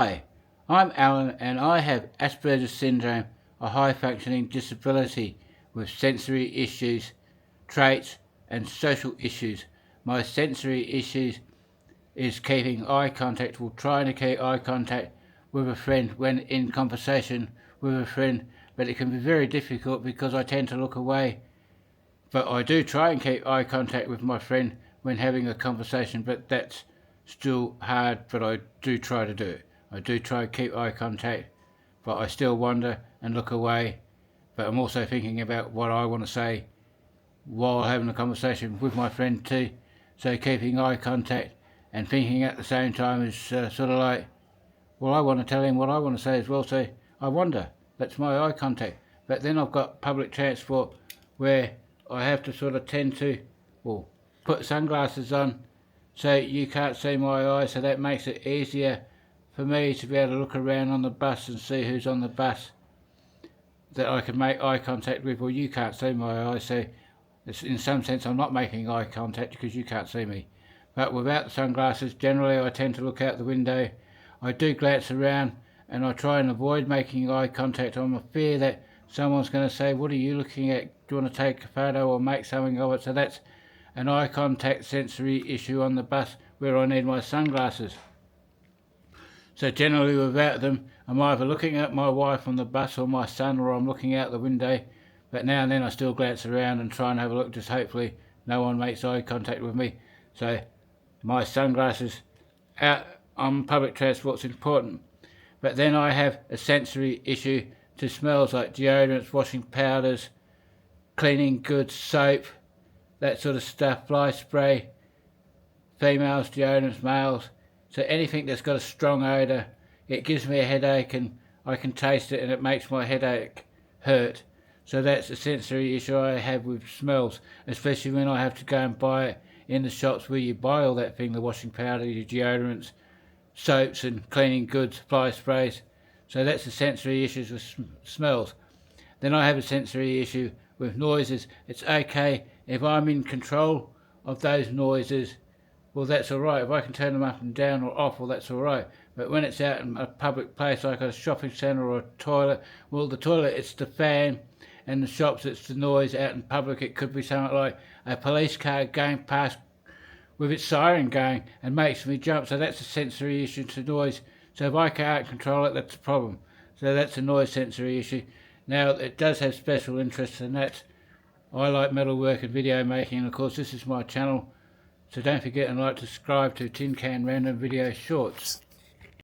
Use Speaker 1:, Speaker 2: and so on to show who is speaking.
Speaker 1: Hi, I'm Alan and I have Asperger syndrome, a high-functioning disability with sensory issues, traits and social issues. My sensory issues is keeping eye contact, or trying to keep eye contact with a friend when in conversation with a friend, but it can be very difficult because I tend to look away. But I do try and keep eye contact with my friend when having a conversation, but that's still hard, but I do try to do it. I do try to keep eye contact, but I still wonder and look away. But I'm also thinking about what I want to say while having a conversation with my friend too. So keeping eye contact and thinking at the same time is sort of like, well, I want to tell him what I want to say as well, so I wonder. That's my eye contact. But then I've got public transport where I have to sort of tend to, well, put sunglasses on so you can't see my eyes, so that makes it easier for me to be able to look around on the bus and see who's on the bus that I can make eye contact with. Well, you can't see my eyes, so in some sense I'm not making eye contact because you can't see me. But without the sunglasses, generally I tend to look out the window. I do glance around and I try and avoid making eye contact. I'm a fear that someone's going to say, what are you looking at? Do you want to take a photo or make something of it? So that's an eye contact sensory issue on the bus where I need my sunglasses. So generally without them, I'm either looking at my wife on the bus or my son, or I'm looking out the window. But now and then I still glance around and try and have a look, just hopefully no one makes eye contact with me. So my sunglasses out on public transport is important. But then I have a sensory issue to smells like deodorants, washing powders, cleaning goods, soap, that sort of stuff, fly spray, females, deodorants, males. So anything that's got a strong odour, it gives me a headache and I can taste it and it makes my headache hurt. So that's a sensory issue I have with smells, especially when I have to go and buy it in the shops where you buy all that thing, the washing powder, your deodorants, soaps and cleaning goods, fly sprays. So that's the sensory issues with smells. Then I have a sensory issue with noises. It's okay if I'm in control of those noises, well, that's alright. If I can turn them up and down or off, well, that's alright. But when it's out in a public place like a shopping centre or a toilet, well, the toilet, it's the fan, and the shops, it's the noise. Out in public, it could be something like a police car going past with its siren going and makes me jump. So that's a sensory issue to noise. So if I can't control it, that's a problem. So that's a noise sensory issue. Now, it does have special interests, and that's, I like metalwork and video making, and of course this is my channel. So don't forget and like to subscribe to Tin Can Random Video Shorts.